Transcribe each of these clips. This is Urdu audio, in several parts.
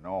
9।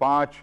5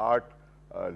8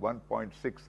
1.6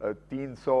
300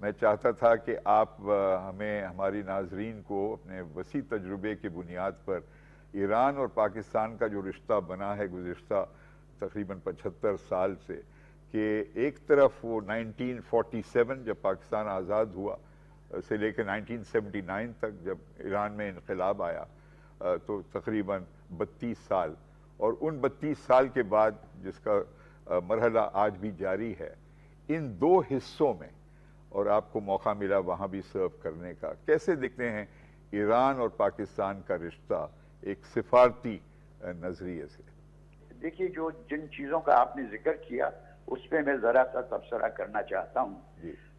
میں چاہتا تھا کہ آپ ہمیں ہماری ناظرین کو اپنے وسیع تجربے کی بنیاد پر ایران اور پاکستان کا جو رشتہ بنا ہے گزشتہ تقریباً 75 سال سے، کہ ایک طرف وہ 1947 جب پاکستان آزاد ہوا سے لے کے 1979 تک جب ایران میں انقلاب آیا تو تقریباً 32 سال، اور ان 32 سال کے بعد جس کا مرحلہ آج بھی جاری ہے، ان دو حصوں میں، اور آپ کو موقع ملا وہاں بھی سرو کرنے کا، کیسے دیکھتے ہیں ایران اور پاکستان کا رشتہ ایک سفارتی نظریے سے؟ دیکھیے، جن چیزوں کا آپ نے ذکر کیا اس پہ میں ذرا سا تبصرہ کرنا چاہتا ہوں.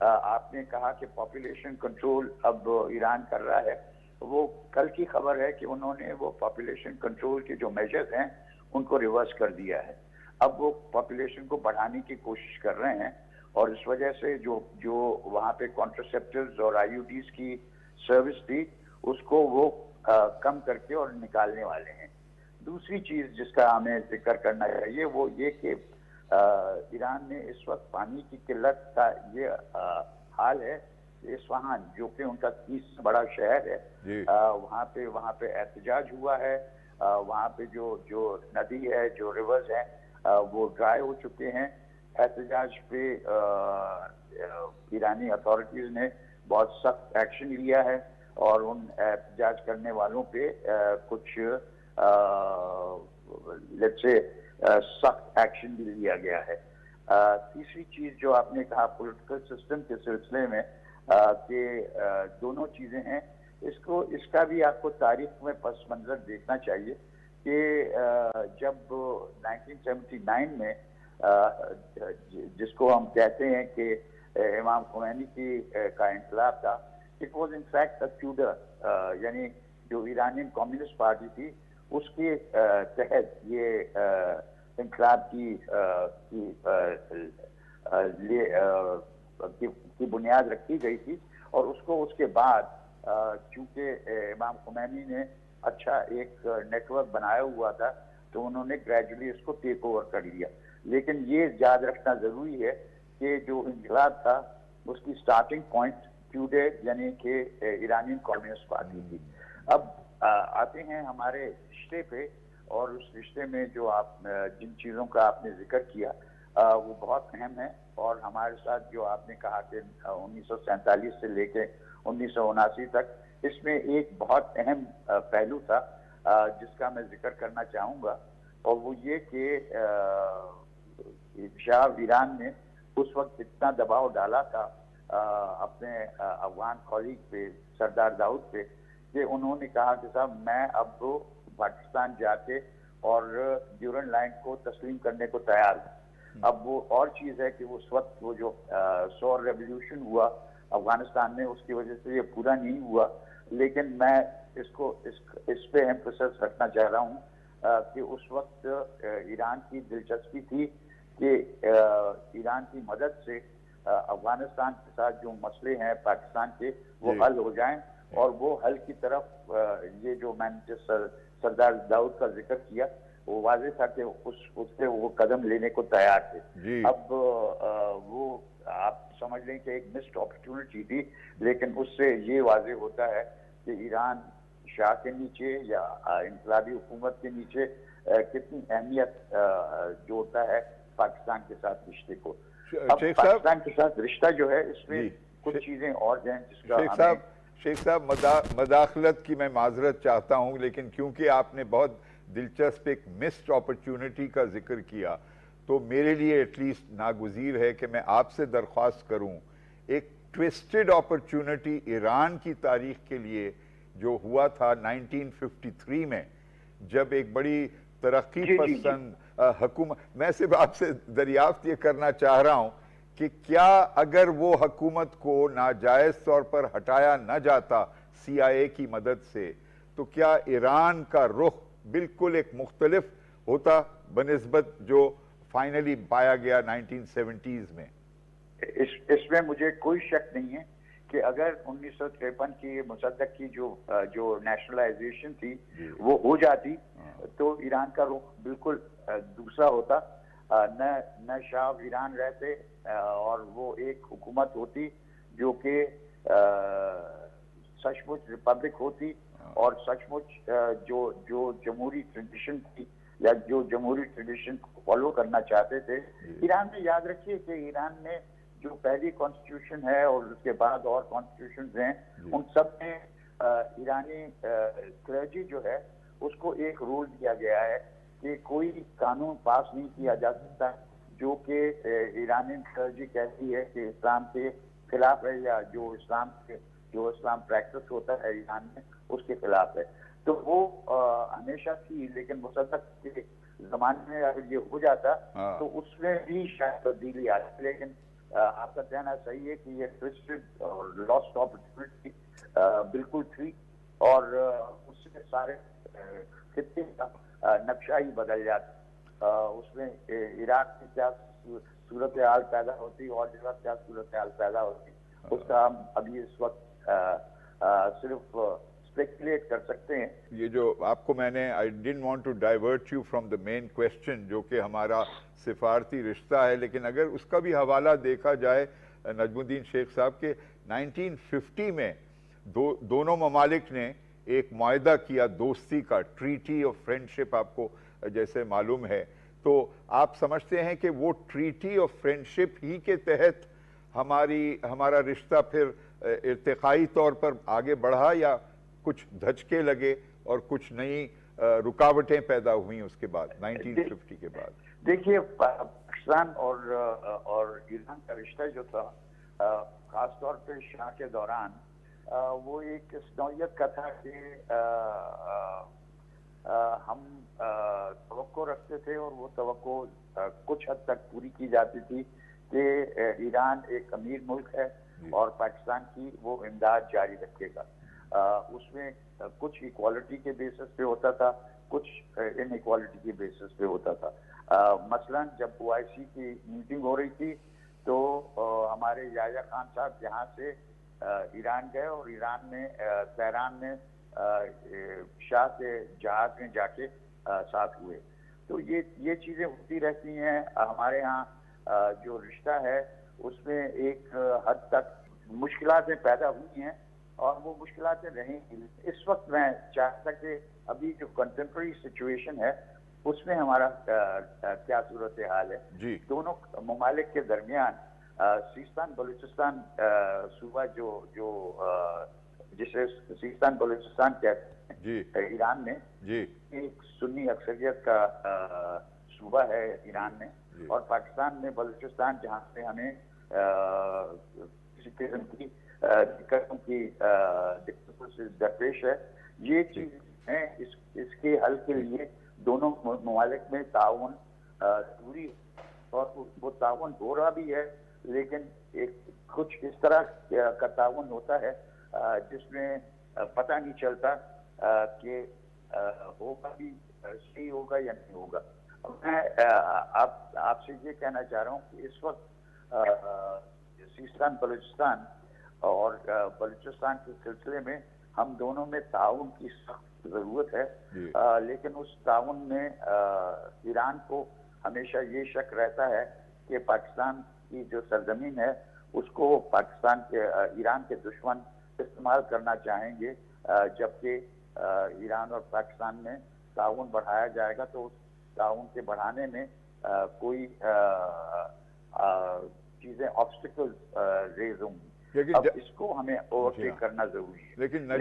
آپ نے کہا کہ پاپولیشن کنٹرول اب ایران کر رہا ہے. وہ کل کی خبر ہے کہ انہوں نے وہ پاپولیشن کنٹرول کے جو میجرز ہیں ان کو ریورس کر دیا ہے. اب وہ پاپولیشن کو بڑھانے کی کوشش کر رہے ہیں، اور اس وجہ سے جو وہاں پہ کانٹرسیپٹیوز اور آئی یو ڈیز کی سروس تھی اس کو وہ کم کر کے اور نکالنے والے ہیں. دوسری چیز جس کا ہمیں ذکر کرنا چاہیے وہ یہ کہ ایران میں اس وقت پانی کی قلت کا یہ حال ہے. اصفہان جو کہ ان کا 30 سے بڑا شہر ہے، وہاں پہ احتجاج ہوا ہے. وہاں پہ جو ندی ہے، جو ریورز ہیں وہ ڈرائی ہو چکے ہیں. احتجاج پہ ایرانی اتھارٹیز نے بہت سخت ایکشن لیا ہے، اور ان احتجاج کرنے والوں پہ کچھ سخت ایکشن بھی لیا گیا ہے. تیسری چیز جو آپ نے کہا پولیٹیکل سسٹم کے سلسلے میں کہ دونوں چیزیں ہیں، اس کا بھی آپ کو تاریخ میں پس منظر دیکھنا چاہیے کہ جب 1979 میں جس کو ہم کہتے ہیں کہ امام خمینی کا انقلاب تھا، it was in fact a Tudor, یعنی جو ایرانین کمیونسٹ پارٹی تھی اس کے تحت یہ انقلاب کی بنیاد رکھی گئی تھی. اور اس کے بعد چونکہ امام خمینی نے اچھا ایک نیٹ ورک بنایا ہوا تھا تو انہوں نے گریجولی اس کو ٹیک اوور کر لیا. لیکن یہ یاد رکھنا ضروری ہے کہ جو انقلاب تھا اس کی سٹارٹنگ پوائنٹ ٹیوڈے یعنی کہ ایرانین کمیونسٹ پارٹی تھی. اب آتے ہیں ہمارے رشتے پہ، اور اس رشتے میں جو جن چیزوں کا آپ نے ذکر کیا وہ بہت اہم ہے. اور ہمارے ساتھ جو آپ نے کہا کہ 1947 سے لے کے 1979 تک، اس میں ایک بہت اہم پہلو تھا جس کا میں ذکر کرنا چاہوں گا، اور وہ یہ کہ شاہ ایران نے اس وقت اتنا دباؤ ڈالا تھا اپنے افغان کولیگ پہ، سردار داؤد پہ، کہ انہوں نے کہا کہ صاحب میں اب پاکستان جا کے اور ڈیورنڈ لائن کو تسلیم کرنے کو تیار ہوں. اب وہ اور چیز ہے کہ اس وقت وہ جو سور ریولیوشن ہوا افغانستان میں، اس کی وجہ سے یہ پورا نہیں ہوا. لیکن میں اس پہ ایمفسس رکھنا چاہ رہا ہوں کہ اس وقت ایران کی دلچسپی تھی کہ ایران کی مدد سے افغانستان کے ساتھ جو مسئلے ہیں پاکستان کے وہ حل ہو جائیں، اور وہ حل کی طرف یہ جو میں نے سردار داؤد کا ذکر کیا وہ واضح تھا کہ اس پہ وہ قدم لینے کو تیار تھے. اب وہ آپ سمجھ لیں کہ ایک مسڈ اپرچونٹی تھی، لیکن اس سے یہ واضح ہوتا ہے کہ ایران شاہ کے نیچے یا انقلابی حکومت کے نیچے کتنی اہمیت جوڑتا ہے پاکستان کے ساتھ رشتے کو. اب پاکستان کے ساتھ رشتہ جو ہے اس میں کچھ چیزیں اور ہیں جس کا شیخ صاحب مداخلت کی میں معذرت چاہتا ہوں، لیکن کیونکہ آپ نے بہت دلچسپ ایک مسڈ اپرچونٹی کا ذکر کیا تو میرے لیے ایٹ لیسٹ ناگزیر ہے کہ میں آپ سے درخواست کروں ایک ٹویسٹڈ اپرچونٹی ایران کی تاریخ کے لیے جو ہوا تھا 1953 میں، جب ایک بڑی ترقی پسند حکومت، میں صرف آپ سے دریافت یہ کرنا چاہ رہا ہوں کہ کیا اگر وہ حکومت کو ناجائز طور پر ہٹایا نہ جاتا سی آئی اے کی مدد سے تو کیا ایران کا رخ بالکل ایک مختلف ہوتا بنسبت جو فائنلی پایا گیا 1970s میں؟ اس میں مجھے کوئی شک نہیں ہے کہ اگر 1953 کی مصدق کی جو نیشنلائزیشن تھی وہ ہو جاتی تو ایران کا رخ بالکل دوسرا ہوتا. نہ شاہ ایران رہتے اور وہ ایک حکومت ہوتی جو کہ سچ مچ ریپبلک ہوتی اور سچ مچ جو جمہوری ٹریڈیشن تھی یا جو جمہوری ٹریڈیشن کو فالو کرنا چاہتے تھے. ایران میں یاد رکھیے کہ ایران میں جو پہلی کانسٹیٹیوشن ہے اور اس کے بعد اور کانسٹیٹیوشنز ہیں, ان سب میں ایرانی کلرجی جو ہے اس کو ایک رول دیا گیا ہے کہ کوئی قانون پاس نہیں کیا جا سکتا جو کہ ایرانی کلرجی کہتی ہے کہ اسلام کے خلاف ہے یا جو اسلام پریکٹس ہوتا ہے ایران میں اس کے خلاف ہے. تو وہ ہمیشہ تھی, لیکن مصدق کے زمانے میں اگر یہ ہو جاتا تو اس میں بھی شاید تبدیلی آتی, لیکن آپ کا کہنا صحیح ہے کہ یہ ٹوسٹڈ اور لاسٹ اپرچونٹی بالکل تھی اور اس سے سارے خطے کا نقشہ ہی بدل جاتا. اس میں عراق کی کیا صورتحال پیدا ہوتی اور جگہ کیا صورتحال پیدا ہوتی, اس کا ہم ابھی اس وقت صرف اسپیکولیٹ کر سکتے ہیں. یہ جو آپ کو میں نے I didn't want to divert you from the main question جو کہ ہمارا سفارتی رشتہ ہے, لیکن اگر اس کا بھی حوالہ دیکھا جائے نجم الدین شیخ صاحب کے 1950 میں دونوں ممالک نے ایک معاہدہ کیا دوستی کا, ٹریٹی آف فرینڈشپ, آپ کو جیسے معلوم ہے. تو آپ سمجھتے ہیں کہ وہ ٹریٹی آف فرینڈشپ ہی کے تحت ہمارا رشتہ پھر ارتقائی طور پر آگے بڑھا یا کچھ دھچکے لگے اور کچھ نئی رکاوٹیں پیدا ہوئیں اس کے بعد 1950 کے بعد؟ دیکھیے پاکستان اور ایران کا رشتہ جو تھا خاص طور پہ شاہ کے دوران وہ ایک اس نوعیت کا تھا کہ ہم توقع رکھتے تھے اور وہ توقع کچھ حد تک پوری کی جاتی تھی کہ ایران ایک امیر ملک ہے اور پاکستان کی وہ امداد جاری رکھے گا. اس میں کچھ ایکوالٹی کے بیسس پہ ہوتا تھا, کچھ ان ایکوالٹی کے بیسس پہ ہوتا تھا. مثلا جب OIC کی میٹنگ ہو رہی تھی تو ہمارے یحییٰ خان صاحب یہاں سے ایران گئے اور ایران میں تہران میں شاہ کے جہاز میں جا کے ساتھ ہوئے. تو یہ چیزیں ہوتی رہتی ہیں. ہمارے ہاں جو رشتہ ہے اس میں ایک حد تک مشکلاتیں پیدا ہوئی ہیں اور وہ مشکلاتیں رہیں گی. اس وقت میں چاہتا کہ ابھی جو کنٹمپریری سچویشن ہے اس میں ہمارا کیا صورتحال ہے. دونوں ممالک کے درمیان سیستان بلوچستان صوبہ جو جسے سیستان بلوچستان کہتے ہیں ایران میں, ایک سنی اکثریت کا صوبہ ہے ایران میں, اور پاکستان میں بلوچستان جہاں سے ہمیں کسی قسم کی دقتوں کی درپیش ہے. یہ چیز ہے اس کے حل کے لیے دونوں ممالک میں تعاون ضروری اور وہ تعاون ہو رہا بھی ہے, لیکن ایک کچھ اس طرح کا تعاون ہوتا ہے جس میں پتہ نہیں چلتا کہ ہوگا بھی صحیح ہوگا یا نہیں ہوگا. میں آپ سے یہ کہنا چاہ رہا ہوں کہ اس وقت سیستان بلوچستان اور بلوچستان کے سلسلے میں ہم دونوں میں تعاون کی سخت ضرورت ہے, لیکن اس تعاون میں ایران کو ہمیشہ یہ شک رہتا ہے کہ پاکستان کی جو سرزمین ہے اس کو پاکستان کے ایران کے دشمن استعمال کرنا چاہیں گے, جبکہ ایران اور پاکستان میں تعاون بڑھایا جائے گا تو اس تعاون کے بڑھانے میں کوئی چیزیں آبسٹیکل ریز ہوں گی. اب اس کو ہمیں اوورٹیک کرنا ضروری ہے. لیکن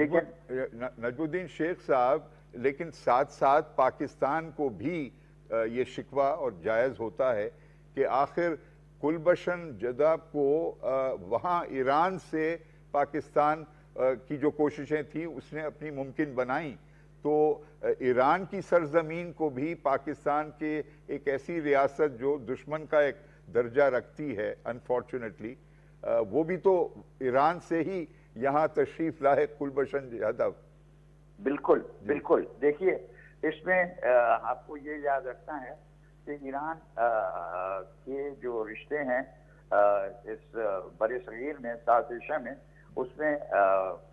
نجم الدین شیخ صاحب, لیکن ساتھ ساتھ پاکستان کو بھی یہ شکوہ اور جائز ہوتا ہے کہ آخر کلبھشن جدہ کو وہاں ایران سے پاکستان کی جو کوششیں تھیں اس نے اپنی ممکن بنائیں, تو ایران کی سرزمین کو بھی پاکستان کے ایک ایسی ریاست جو دشمن کا ایک درجہ رکھتی ہے انفارچونیٹلی, وہ بھی تو ایران سے ہی یہاں تشریف لائے کلبھشن جادو. بالکل بالکل. دیکھیے اس میں آپ کو یہ یاد رکھنا ہے کہ ایران کے جو رشتے ہیں اس بر صغیر میں, ساؤتھ ایشیا میں, اس میں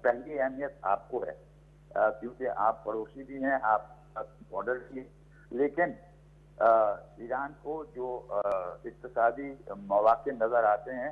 پہلی اہمیت آپ کو ہے کیونکہ آپ پڑوسی بھی ہیں, آپ بارڈر بھی ہیں, لیکن ایران کو جو اقتصادی مواقع نظر آتے ہیں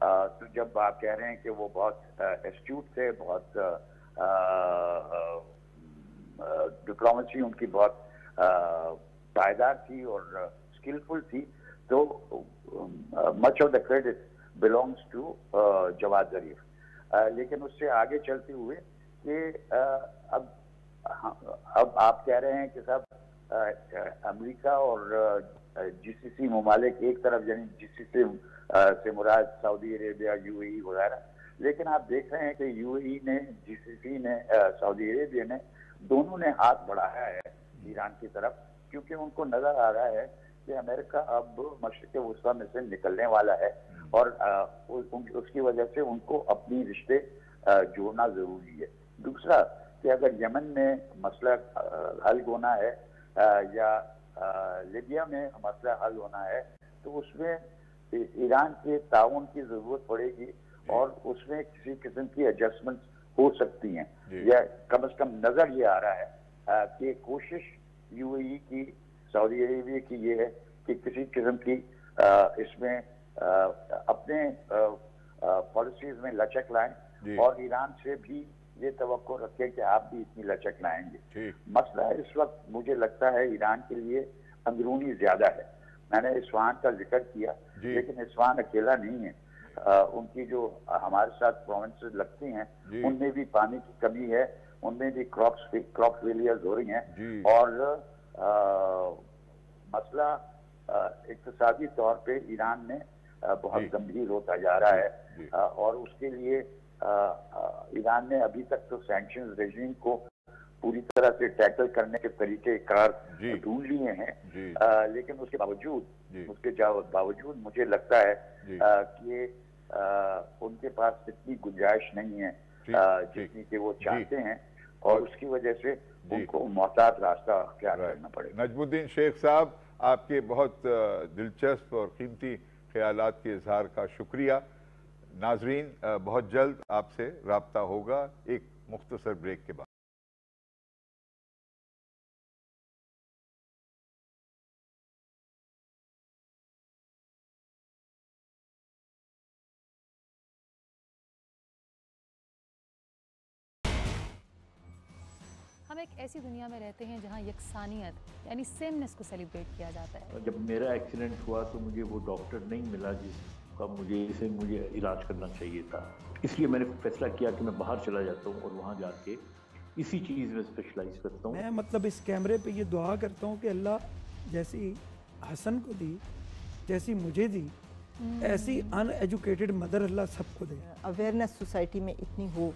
تو جب آپ کہہ رہے ہیں کہ وہ بہت ایسٹیوٹ تھے, بہت ڈپلومیسی ان کی بہت پائیدار تھی اور اسکلفل تھی, تو much of the credit belongs to Javad Zarif. لیکن اس سے آگے چلتے ہوئے کہ اب آپ کہہ رہے ہیں کہ صاحب امریکہ اور جی سی سی ممالک ایک طرف, یعنی جی سی سی سے مراد سعودی عربیہ, یو اے ای وغیرہ, لیکن آپ دیکھ رہے ہیں کہ یو اے ای نے, جی سی سی نے, سعودی عربیہ نے, دونوں نے ہاتھ بڑھایا ہے ایران کی طرف, کیونکہ ان کو نظر آ رہا ہے کہ امریکہ اب مشرق وسطیٰ میں سے نکلنے والا ہے, اور اس کی وجہ سے ان کو اپنی رشتے جوڑنا ضروری ہے. دوسرا کہ اگر یمن میں مسئلہ حل ہونا ہے یا لیبیا میں مسئلہ حل ہونا ہے, تو اس میں ایران کے تعاون کی ضرورت پڑے گی, اور اس میں کسی قسم کی ایڈجسٹمنٹ ہو سکتی ہیں, یا کم از کم نظر یہ آ رہا ہے کہ کوشش یو اے ای کی, سعودی عربیہ کی یہ ہے کہ کسی قسم کی اس میں اپنے پالیسیز میں لچک لائیں, اور ایران سے بھی یہ توقع رکھیں کہ آپ بھی اتنی لچک لائیں گے. مسئلہ اس وقت مجھے لگتا ہے ایران کے لیے اندرونی زیادہ ہے. میں نے اصفہان کا ذکر کیا, لیکن اصفہان اکیلا نہیں ہے, ان کی جو ہمارے ساتھ پروونسز لگتی ہیں ان میں بھی پانی کی کمی ہے, ان میں بھی کراپ فیلیئرز ہو رہی ہیں, اور مسئلہ اقتصادی طور پہ ایران میں بہت گمبھیر ہوتا جا رہا ہے, اور اس کے لیے ایران نے ابھی تک تو سینکشنز رژیم کو پوری طرح سے ٹیکل کرنے کے طریقے کار ڈھونڈ لیے ہیں, لیکن اس کے باوجود مجھے لگتا ہے کہ ان کے پاس اتنی گنجائش نہیں ہے جتنی کہ وہ چاہتے ہیں, اور اس کی وجہ سے ان کو محتاط راستہ اختیار کرنا پڑے. نجم الدین شیخ صاحب, آپ کے بہت دلچسپ اور قیمتی خیالات کے اظہار کا شکریہ. ناظرین, بہت جلد آپ سے رابطہ ہوگا ایک مختصر بریک کے بعد. ہم ایک ایسی دنیا میں رہتے ہیں جہاں یکسانیت یعنی سیمنس کو سیلیبریٹ کیا جاتا ہے. جب میرا ایکسیڈنٹ ہوا تو مجھے وہ ڈاکٹر نہیں ملا جس کا مجھے علاج کرنا چاہیے تھا, اس لیے میں نے فیصلہ کیا کہ میں باہر چلا جاتا ہوں اور وہاں جا کے اسی چیز میں اسپیشلائز کرتا ہوں. میں مطلب اس کیمرے پہ یہ دعا کرتا ہوں کہ اللہ جیسی حسن کو دی, جیسی مجھے دی, ایسی ان ایجوکیٹڈ مدر اللہ سب کو دے. اویئرنیس سوسائٹی میں اتنی ہو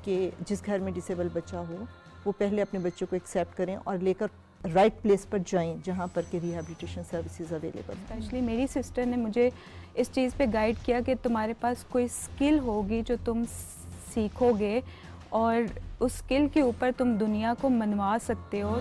کہ جس گھر میں ڈسیبل بچہ ہو وہ پہلے اپنے بچوں کو ایکسیپٹ کریں اور لے کر رائٹ پلیس پر جائیں جہاں پر کہ ریہیبلیٹیشن سروسز اویلیبل. ایکچولی میری سسٹر نے مجھے اس چیز پہ گائیڈ کیا کہ تمہارے پاس کوئی اسکل ہوگی جو تم سیکھو گے, اور اس اسکل کے اوپر تم دنیا کو منوا سکتے ہو.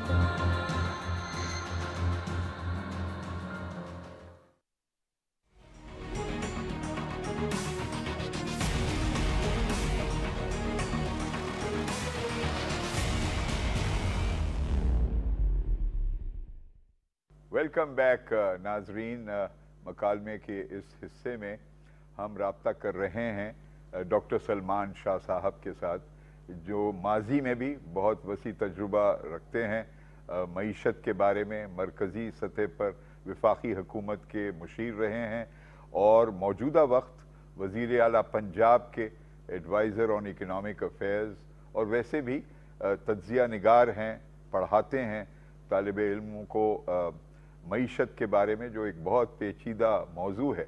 ویلکم بیک ناظرین. مکالمے کے اس حصے میں ہم رابطہ کر رہے ہیں ڈاکٹر سلمان شاہ صاحب کے ساتھ, جو ماضی میں بھی بہت وسیع تجربہ رکھتے ہیں معیشت کے بارے میں, مرکزی سطح پر وفاقی حکومت کے مشیر رہے ہیں, اور موجودہ وقت وزیر اعلیٰ پنجاب کے ایڈوائزر آن اکنامک افیئرز, اور ویسے بھی تجزیہ نگار ہیں, پڑھاتے ہیں طالب علموں کو معیشت کے بارے میں, جو ایک بہت پیچیدہ موضوع ہے.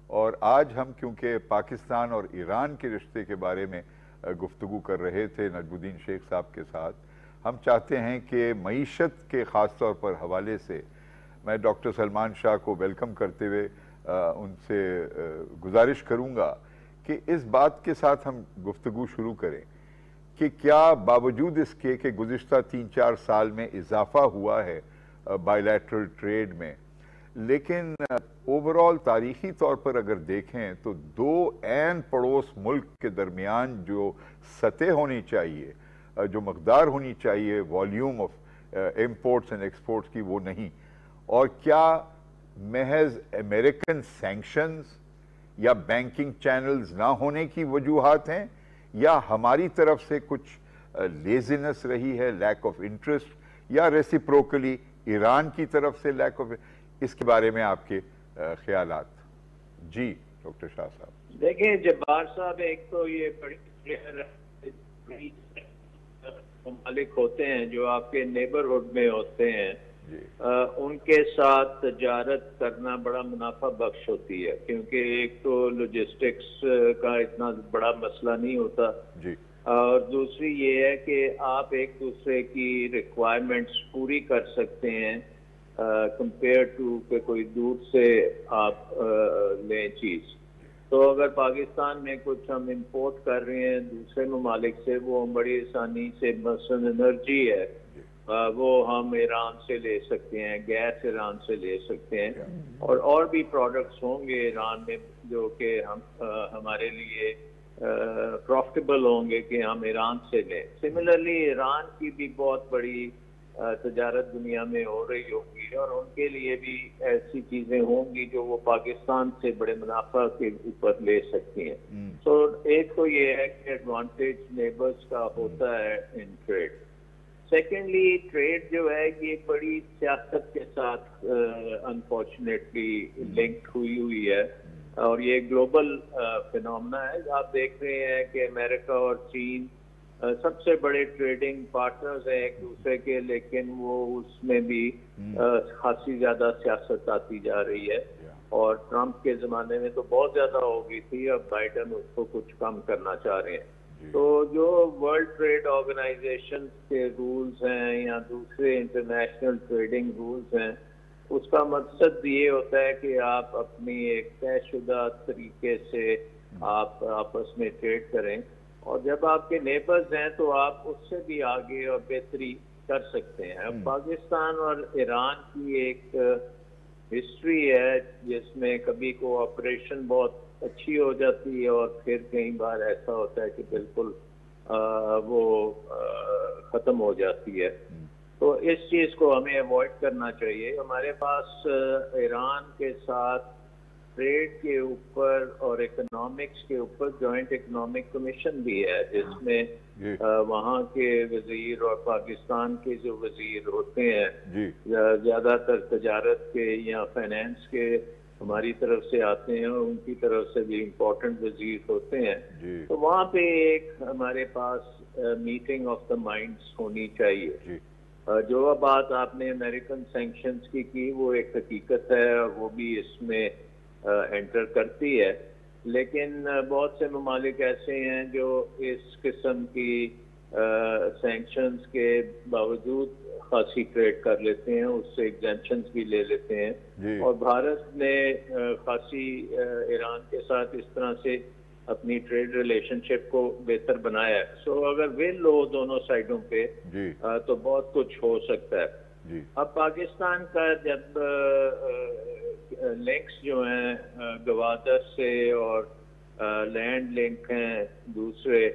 اور آج ہم کیونکہ پاکستان اور ایران کے رشتے کے بارے میں گفتگو کر رہے تھے نجم الدین شیخ صاحب کے ساتھ, ہم چاہتے ہیں کہ معیشت کے خاص طور پر حوالے سے میں ڈاکٹر سلمان شاہ کو ویلکم کرتے ہوئے ان سے گزارش کروں گا کہ اس بات کے ساتھ ہم گفتگو شروع کریں کہ کیا باوجود اس کے کہ گزشتہ 3-4 سال میں اضافہ ہوا ہے بائیلیٹرل ٹریڈ میں, لیکن اوورال تاریخی طور پر اگر دیکھیں تو دو عین پڑوس ملک کے درمیان جو سطح ہونی چاہیے, جو مقدار ہونی چاہیے volume of imports and exports کی, وہ نہیں. اور کیا محض امریکن سینکشنز یا بینکنگ چینلز نہ ہونے کی وجوہات ہیں یا ہماری طرف سے کچھ لیزینس رہی ہے, لیک آف انٹرسٹ, یا ریسیپروکلی ایران کی طرف سے لیک آف, اس کے بارے میں آپ کے خیالات؟ جی ڈاکٹر شاہ صاحب. دیکھیں جبار صاحب, ایک تو یہ بڑی ممالک ہوتے ہیں جو آپ کے نیبرہڈ میں ہوتے ہیں, ان کے ساتھ تجارت کرنا بڑا منافع بخش ہوتی ہے, کیونکہ ایک تو لاجسٹکس کا اتنا بڑا مسئلہ نہیں ہوتا, اور دوسری یہ ہے کہ آپ ایک دوسرے کی ریکوائرمنٹس پوری کر سکتے ہیں کمپیئر ٹو کہ کوئی دور سے آپ لیں چیز. تو اگر پاکستان میں کچھ ہم امپورٹ کر رہے ہیں دوسرے ممالک سے, وہ بڑی آسانی سے, مثلاً انرجی ہے وہ ہم ایران سے لے سکتے ہیں, گیس ایران سے لے سکتے ہیں, اور بھی پروڈکٹس ہوں گے ایران میں جو کہ ہمارے لیے پروفٹیبل ہوں گے کہ ہم ایران سے لیں. سملرلی ایران کی بھی بہت بڑی تجارت دنیا میں ہو رہی ہوگی, اور ان کے لیے بھی ایسی چیزیں ہوں گی جو وہ پاکستان سے بڑے منافع کے اوپر لے سکتی ہیں. تو ایک تو یہ ہے کہ ایڈوانٹیج نیبرز کا ہوتا ہے ان ٹریڈ. سیکنڈلی ٹریڈ جو ہے یہ بڑی سیاست کے ساتھ انفارچونیٹلی لنک ہوئی ہے, اور یہ گلوبل فینومنا ہے. آپ دیکھ رہے ہیں کہ امریکہ اور چین سب سے بڑے ٹریڈنگ پارٹنرز ہیں ایک دوسرے کے, لیکن وہ اس میں بھی خاصی زیادہ سیاست آتی جا رہی ہے, اور ٹرمپ کے زمانے میں تو بہت زیادہ ہو گئی تھی, اب بائیڈن اس کو کچھ کم کرنا چاہ رہے ہیں. تو جو ورلڈ ٹریڈ آرگنائزیشن کے رولز ہیں یا دوسرے انٹرنیشنل ٹریڈنگ رولز ہیں, اس کا مقصد یہ ہوتا ہے کہ آپ اپنی ایک طے شدہ طریقے سے آپ آپس میں ٹریڈ کریں, اور جب آپ کے نیبرز ہیں تو آپ اس سے بھی آگے اور بہتری کر سکتے ہیں. اب پاکستان اور ایران کی ایک ہسٹری ہے جس میں کبھی کوآپریشن بہت اچھی ہو جاتی ہے, اور پھر کئی بار ایسا ہوتا ہے کہ بالکل وہ ختم ہو جاتی ہے. تو اس چیز کو ہمیں ایوائڈ کرنا چاہیے. ہمارے پاس ایران کے ساتھ ٹریڈ کے اوپر اور اکنامکس کے اوپر جوائنٹ اکنامک کمیشن بھی ہے, جس میں وہاں کے وزیر اور پاکستان کے جو وزیر ہوتے ہیں زیادہ تر تجارت کے یا فائنینس کے ہماری طرف سے آتے ہیں, اور ان کی طرف سے بھی امپورٹنٹ وزیر ہوتے ہیں. تو وہاں پہ ایک ہمارے پاس میٹنگ آف دا مائنڈس ہونی چاہیے. جو بات آپ نے امریکن سینکشنز کی وہ ایک حقیقت ہے, اور وہ بھی اس میں انٹر کرتی ہے, لیکن بہت سے ممالک ایسے ہیں جو اس قسم کی سینکشنز کے باوجود خاصی ٹریڈ کر لیتے ہیں, اس سے ایگزمپشنز بھی لے لیتے ہیں. اور بھارت نے خاصی ایران کے ساتھ اس طرح سے اپنی ٹریڈ ریلیشن شپ کو بہتر بنایا ہے. سو اگر ول ہو دونوں سائڈوں پہ تو بہت کچھ ہو سکتا ہے. اب پاکستان کا جب لنکس جو ہیں گوادر سے اور لینڈ لنک ہیں دوسرے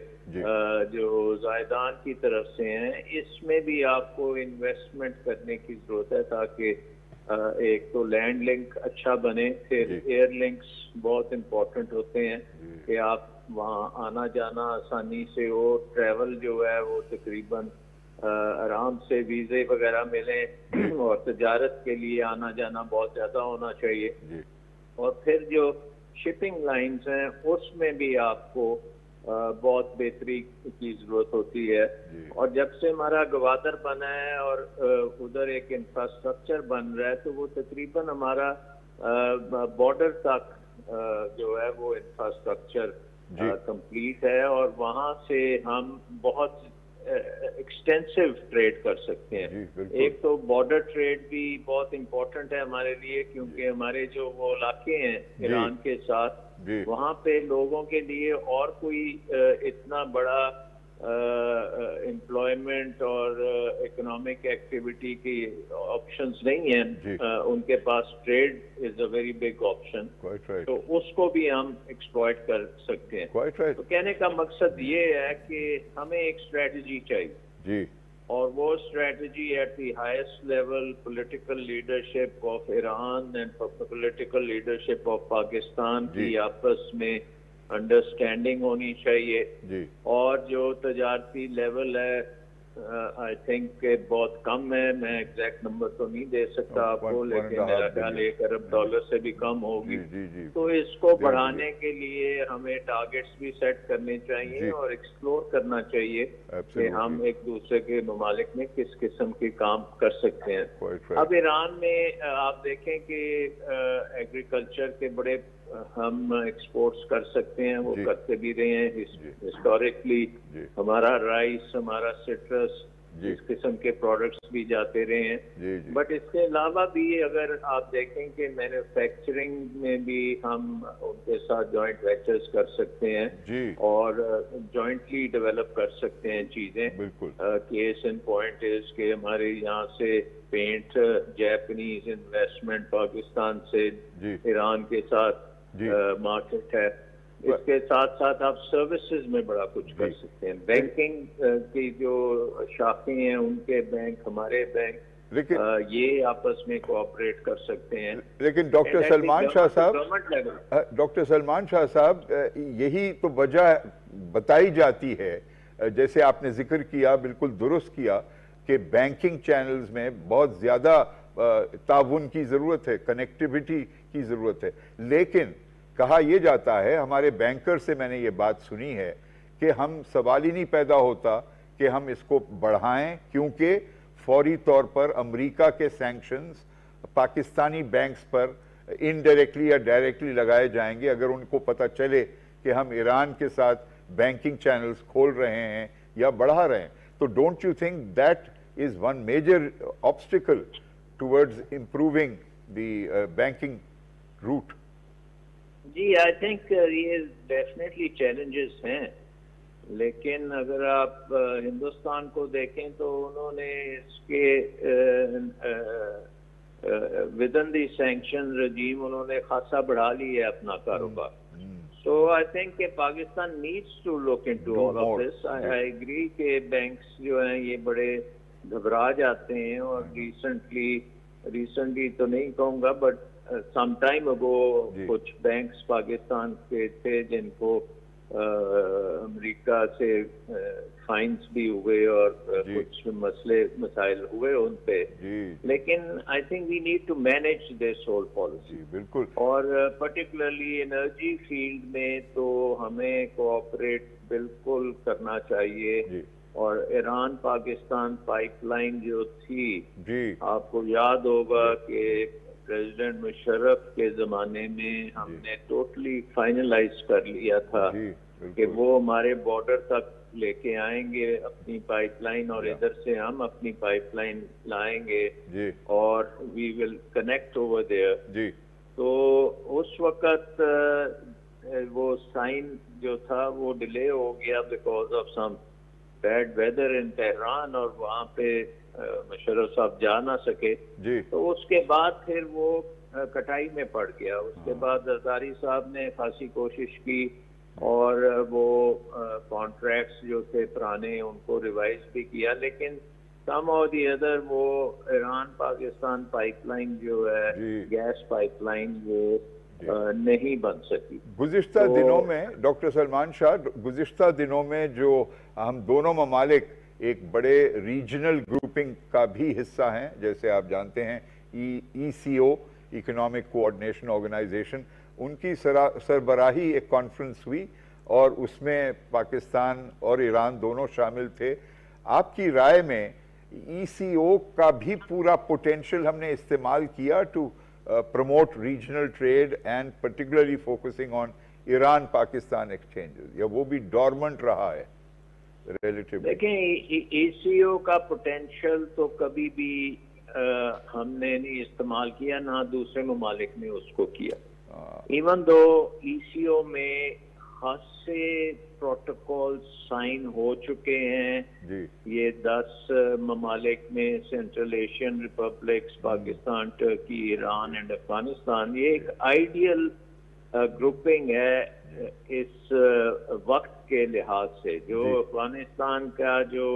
جو زائدان کی طرف سے ہیں, اس میں بھی آپ کو انویسٹمنٹ کرنے کی ضرورت ہے تاکہ ایک تو لینڈ لنک اچھا بنے. پھر ایئر لنکس بہت امپورٹنٹ ہوتے ہیں کہ آپ وہاں آنا جانا آسانی سے ہو, ٹریول جو ہے وہ تقریباً آرام سے ویزے وغیرہ ملیں, اور تجارت کے لیے آنا جانا بہت زیادہ ہونا چاہیے. اور پھر جو شپنگ لائنز ہیں اس میں بھی آپ کو بہت بہتری کی ضرورت ہوتی ہے. اور جب سے ہمارا گوادر بنا ہے اور ادھر ایک انفراسٹرکچر بن رہا ہے, تو وہ تقریباً ہمارا بارڈر تک جو ہے وہ انفراسٹرکچر کمپلیٹ ہے, اور وہاں سے ہم بہت ایکسٹینسو ٹریڈ کر سکتے ہیں. ایک تو بارڈر ٹریڈ بھی بہت امپورٹنٹ ہے ہمارے لیے, کیونکہ ہمارے جو وہ علاقے ہیں ایران کے ساتھ, وہاں پہ لوگوں کے لیے اور کوئی اتنا بڑا امپلائمنٹ اور اکنامک ایکٹیویٹی کی آپشنز نہیں ہیں. ان کے پاس trade is a very big option, تو اس کو بھی ہم ایکسپلائٹ کر سکتے ہیں. تو کہنے کا مقصد یہ ہے کہ ہمیں ایک اسٹریٹجی چاہیے, اور وہ strategy at the highest level political leadership of Iran and political leadership of Pakistan کی آپس میں انڈرسٹینڈنگ ہونی چاہیے. اور جو تجارتی لیول ہے آئی تھنک کہ بہت کم ہے, میں ایگزیکٹ نمبر تو نہیں دے سکتا آپ کو, لیکن میرا خیال $1 ارب سے بھی کم ہوگی. تو اس کو بڑھانے کے لیے ہمیں ٹارگیٹس بھی سیٹ کرنے چاہیے اور ایکسپلور کرنا چاہیے کہ ہم ایک دوسرے کے ممالک میں کس قسم کے کام کر سکتے ہیں. اب ایران میں آپ دیکھیں کہ ایگریکلچر کے بڑے ہم ایکسپورٹس کر سکتے ہیں, وہ کرتے بھی رہے ہیں ہسٹوریکلی. ہمارا رائس, ہمارا سٹرس, اس قسم کے پروڈکٹس بھی جاتے رہے ہیں. بٹ اس کے علاوہ بھی اگر آپ دیکھیں کہ مینوفیکچرنگ میں بھی ہم ان کے ساتھ جوائنٹ وینچرز کر سکتے ہیں اور جوائنٹلی ڈیولپ کر سکتے ہیں چیزیں. کیس ان پوائنٹ از کہ ہمارے یہاں سے پینٹ جیپنیز انویسٹمنٹ پاکستان سے ایران کے ساتھ مارکیٹ ہے. اس کے ساتھ ساتھ آپ سروسز میں بڑا کچھ کر سکتے ہیں. بینکنگ کی جو شاخیں ہیں ان کے بینک, ہمارے بینک, یہ آپس میں کوآپریٹ کر سکتے ہیں. لیکن ڈاکٹر سلمان شاہ صاحب یہی تو وجہ بتائی جاتی ہے, جیسے آپ نے ذکر کیا, بالکل درست کیا, کہ بینکنگ چینلز میں بہت زیادہ تعاون کی ضرورت ہے, کنیکٹیویٹی کی ضرورت ہے. لیکن کہا یہ جاتا ہے, ہمارے بینکر سے میں نے یہ بات سنی ہے, کہ ہم سوال ہی نہیں پیدا ہوتا کہ ہم اس کو بڑھائیں, کیونکہ فوری طور پر امریکہ کے سینکشنز پاکستانی بینکس پر انڈائریکٹلی یا ڈائریکٹلی لگائے جائیں گے اگر ان کو پتہ چلے کہ ہم ایران کے ساتھ بینکنگ چینلز کھول رہے ہیں یا بڑھا رہے ہیں. تو don't you think that is one major obstacle towards improving the banking route? جی آئی تھنک یہ ڈیفینیٹلی چیلنجز ہیں, لیکن اگر آپ ہندوستان کو دیکھیں تو انہوں نے اس کے ودن دی سینکشن رجیم انہوں نے خاصا بڑھا لی ہے اپنا کاروبار. So I think کہ Pakistan needs to look into all of this. I agree کہ بینکس جو ہیں یہ بڑے گھبرا جاتے ہیں, اور ریسنٹلی تو نہیں کہوں گا بٹ سم ٹائم اگو کچھ بینکس پاکستان کے تھے جن کو امریکہ سے فائنس بھی ہوئے اور کچھ مسائل ہوئے ان پہ, لیکن I think we need to manage this whole policy. بالکل. اور پرٹیکولرلی انرجی فیلڈ میں تو ہمیں کوآپریٹ بالکل کرنا چاہیے. اور ایران پاکستان پائپ لائن جو تھی, آپ کو یاد ہوگا کہ پریزیڈنٹ مشرف کے زمانے میں ہم نے ٹوٹلی فائنلائز کر لیا تھا کہ وہ ہمارے بارڈر تک لے کے آئیں گے اپنی پائپ لائن, اور ادھر سے ہم اپنی پائپ لائن لائیں گے اور وی ول کنیکٹ اوور دیئر. تو اس وقت وہ سائن جو تھا وہ ڈیلے ہو گیا because of some bad weather in Tehran, اور وہاں پہ مشرف صاحب جا نہ سکے. تو اس کے بعد پھر وہ کٹائی میں پڑ گیا. اس کے بعد زرداری صاحب نے خاصی کوشش کی اور وہ کانٹریکٹس جو تھے پرانے ان کو ریوائز بھی کیا, لیکن سم اور دی ادر وہ ایران پاکستان پائپ لائن جو ہے گیس پائپ لائن وہ نہیں بن سکی. گزشتہ دنوں میں ڈاکٹر سلمان شاہ, گزشتہ دنوں میں جو ہم دونوں ممالک ایک بڑے ریجنل گروپنگ کا بھی حصہ ہیں, جیسے آپ جانتے ہیں ECO اکنامک کوآرڈینیشن آرگنائزیشن, ان کی سربراہی ایک کانفرنس ہوئی اور اس میں پاکستان اور ایران دونوں شامل تھے. آپ کی رائے میں ECO کا بھی پورا پوٹینشیل ہم نے استعمال کیا to promote regional trade and particularly focusing on Iran Pakistan exchanges, یا وہ بھی ڈورمنٹ رہا ہے ریلیٹیولی؟ دیکھیں ECO کا پوٹینشیل تو کبھی بھی ہم نے نہیں استعمال کیا, نہ دوسرے ممالک نے اس کو کیا. ایون دو ECO میں خاصے پروٹوکول سائن ہو چکے ہیں, یہ 10 ممالک میں Central Asian republics, Pakistan, Turkey, Iran and Afghanistan. یہ ایک آئیڈیل گروپنگ ہے اس وقت کے لحاظ سے. جو افغانستان کا جو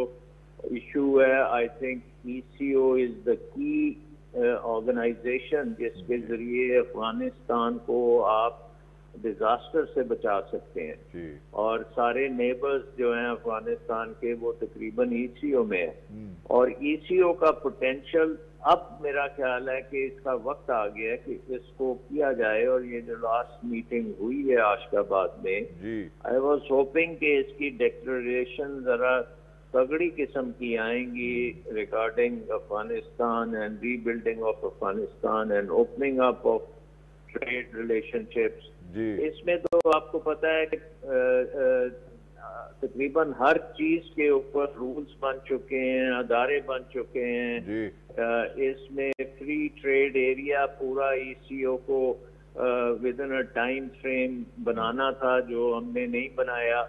ایشو ہے. آئی تھنک ECO از دا کی آرگنائزیشن جس کے ذریعے افغانستان کو آپ ڈیزاسٹر سے بچا سکتے ہیں, اور سارے نیبرز جو ہیں افغانستان کے وہ تقریباً ECO میں ہے, اور ECO کا پوٹینشیل اب میرا خیال ہے کہ اس کا وقت آ گیا ہے کہ اس کو کیا جائے. اور یہ جو لاسٹ میٹنگ ہوئی ہے عاشق آباد میں, آئی واز ہوپنگ کہ اس کی ڈیکلریشن ذرا تگڑی قسم کی آئیں گی regarding Afghanistan and rebuilding of Afghanistan and opening up of trade relationships. اس میں تو آپ کو پتہ ہے کہ تقریباً ہر چیز کے اوپر رولز بن چکے ہیں, ادارے بن چکے ہیں. اس میں فری ٹریڈ ایریا پورا ECO کو within a time frame بنانا تھا جو ہم نے نہیں بنایا.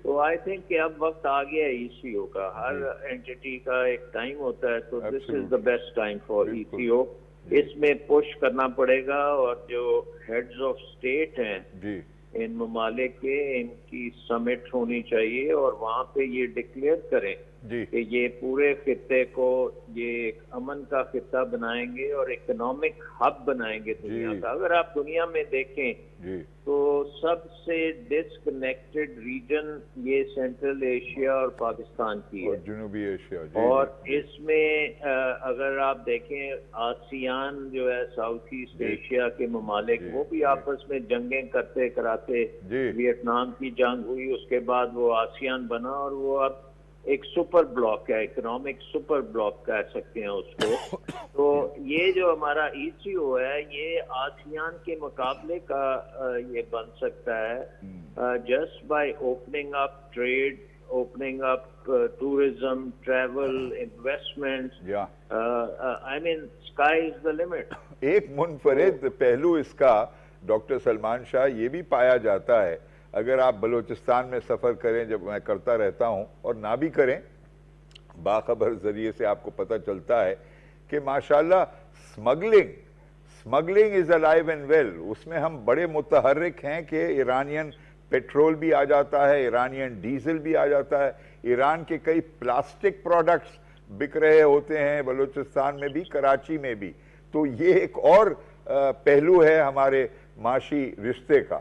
تو آئی تھنک کہ اب وقت آ گیا ECO کا. ہر اینٹی کا ایک ٹائم ہوتا ہے, تو this is the best time for ECO. اس میں پش کرنا پڑے گا, اور جو ہیڈز آف اسٹیٹ ہیں ان ممالک کے, ان کی سمٹ ہونی چاہیے, اور وہاں پہ یہ ڈکلیئر کریں کہ یہ پورے خطے کو یہ ایک امن کا خطہ بنائیں گے اور اکنامک ہب بنائیں گے دنیا کا. اگر آپ دنیا میں دیکھیں تو سب سے ڈسکنیکٹڈ ریجن یہ سینٹرل ایشیا اور پاکستان کی ہے, جنوبی ایشیا. اور اس میں اگر آپ دیکھیں آسیان جو ہے ساؤتھ ایسٹ ایشیا کے ممالک, وہ بھی آپس میں جنگیں کرتے کراتے. ویتنام کی جنگ ہوئی, اس کے بعد وہ آسیان بنا, اور وہ اب ایک سپر بلاک ہے, اکنامک سپر بلاک کہہ سکتے ہیں اس کو. تو یہ جو ہمارا ECO ہے یہ آسیان کے مقابلے کا یہ بن سکتا ہے just by opening up trade, opening up tourism, travel, investment. I mean sky is the limit. ایک منفرد پہلو اس کا ڈاکٹر سلمان شاہ یہ بھی پایا جاتا ہے, اگر آپ بلوچستان میں سفر کریں, جب میں کرتا رہتا ہوں, اور نہ بھی کریں, باخبر ذریعے سے آپ کو پتہ چلتا ہے کہ ماشاءاللہ smuggling is alive and well. اس میں ہم بڑے متحرک ہیں کہ ایرانین پیٹرول بھی آ جاتا ہے, ایرانین ڈیزل بھی آ جاتا ہے, ایران کے کئی پلاسٹک پروڈکٹس بک رہے ہوتے ہیں بلوچستان میں بھی, کراچی میں بھی. تو یہ ایک اور پہلو ہے ہمارے معاشی رشتے کا.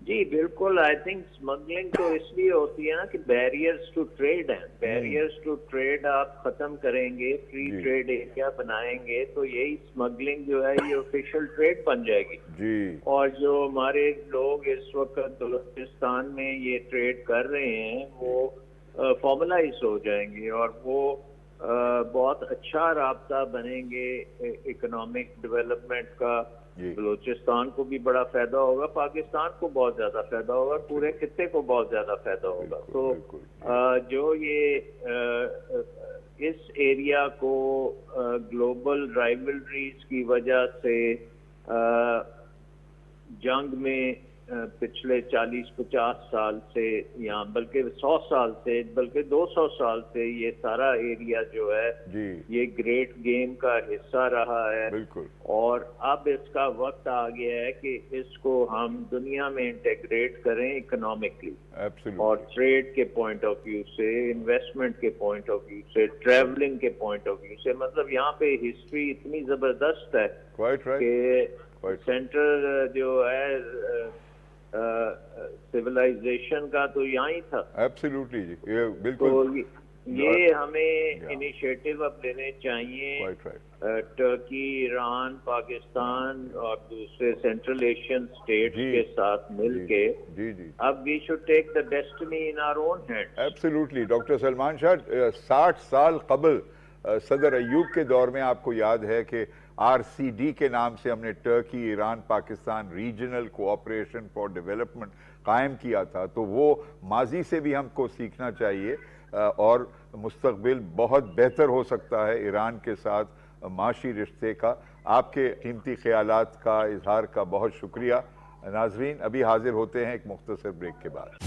جی بالکل. آئی تھنک اسمگلنگ تو اس لیے ہوتی ہے نا کہ بیریئرز ٹو ٹریڈ ہیں. بیریئرز ٹو ٹریڈ آپ ختم کریں گے, فری ٹریڈ ایریا بنائیں گے, تو یہی اسمگلنگ جو ہے یہ آفیشیل ٹریڈ بن جائے گی. اور جو ہمارے لوگ اس وقت بلوچستان میں یہ ٹریڈ کر رہے ہیں وہ فارملائز ہو جائیں گے, اور وہ بہت اچھا رابطہ بنیں گے اکنامک ڈیولپمنٹ کا. بلوچستان کو بھی بڑا فائدہ ہوگا, پاکستان کو بہت زیادہ فائدہ ہوگا, پورے خطے کو بہت زیادہ فائدہ ہوگا. تو جو یہ اس ایریا کو گلوبل رائیولریز کی وجہ سے جنگ میں پچھلے 40-50 سال سے, یا بلکہ 100 سال سے, بلکہ 200 سال سے یہ سارا ایریا جو ہے یہ گریٹ گیم کا حصہ رہا ہے. اور اب اس کا وقت آ گیا ہے کہ اس کو ہم دنیا میں انٹیگریٹ کریں اکنامکلی, اور ٹریڈ کے پوائنٹ آف ویو سے, انویسٹمنٹ کے پوائنٹ آف ویو سے, ٹریولنگ کے پوائنٹ آف ویو سے. مطلب یہاں پہ ہسٹری اتنی زبردست ہے کہ سینٹر جو ہے سیولائزیشن کا تو یہاں ہی تھا. ایبسلیوٹلی جی, بالکل. یہ ہمیں انیشیٹو اب لینے چاہیے, ٹرکی, ایران, پاکستان اور دوسرے سینٹرل ایشین اسٹیٹس کے ساتھ مل کے. اب we should take the destiny in our own hand. Absolutely. Doctor Salman Shah, 60 سال قبل صدر ایوب کے دور میں آپ کو یاد ہے کہ RCD کے نام سے ہم نے Turkey, Iran, Pakistan regional cooperation for development قائم کیا تھا. تو وہ ماضی سے بھی ہم کو سیکھنا چاہیے, اور مستقبل بہت بہتر ہو سکتا ہے ایران کے ساتھ معاشی رشتے کا. آپ کے قیمتی خیالات کا اظہار کا بہت شکریہ. ناظرین, ابھی حاضر ہوتے ہیں ایک مختصر بریک کے بعد.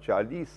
40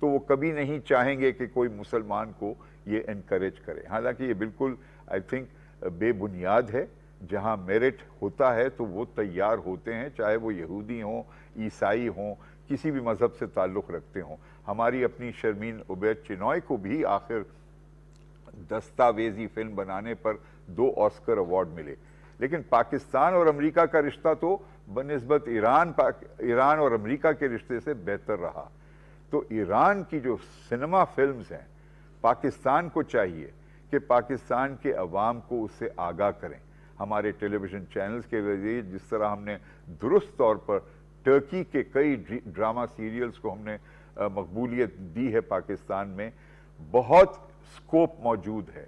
تو وہ کبھی نہیں چاہیںگے کہ کوئی مسلمان کو یہ انکریج کرے. حالانکہ یہ بالکل آئی تھنک بے بنیاد ہے. جہاں میرٹ ہوتا ہے تو وہ تیار ہوتے ہیں, چاہے وہ یہودی ہوں, عیسائی ہوں, کسی بھی مذہب سے تعلق رکھتے ہوں. ہماری اپنی شرمین عبید چنوائے کو بھی آخر دستاویزی فلم بنانے پر 2 آسکر ایوارڈ ملے. لیکن پاکستان اور امریکہ کا رشتہ تو بنسبت ایران اور امریکہ کے رشتے سے بہتر رہا. تو ایران کی جو سنیما فلمز ہیں, پاکستان کو چاہیے کہ پاکستان کے عوام کو اس سے آگاہ کریں. ہمارے ٹیلی ویژن چینلز کے ذریعے جس طرح ہم نے درست طور پر ٹرکی کے کئی ڈرامہ سیریلز کو ہم نے مقبولیت دی ہے پاکستان میں, بہت سکوپ موجود ہے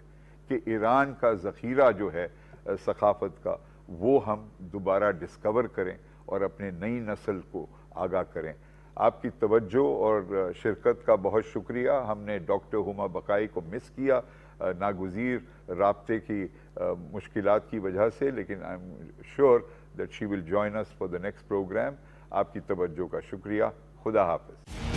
کہ ایران کا ذخیرہ جو ہے ثقافت کا وہ ہم دوبارہ ڈسکور کریں اور اپنے نئی نسل کو آگاہ کریں. آپ کی توجہ اور شرکت کا بہت شکریہ. ہم نے ڈاکٹر ہما بقائی کو مس کیا ناگزیر رابطے کی مشکلات کی وجہ سے, لیکن I'm sure that she will join us for the next programme. آپ کی توجہ کا شکریہ. خدا حافظ.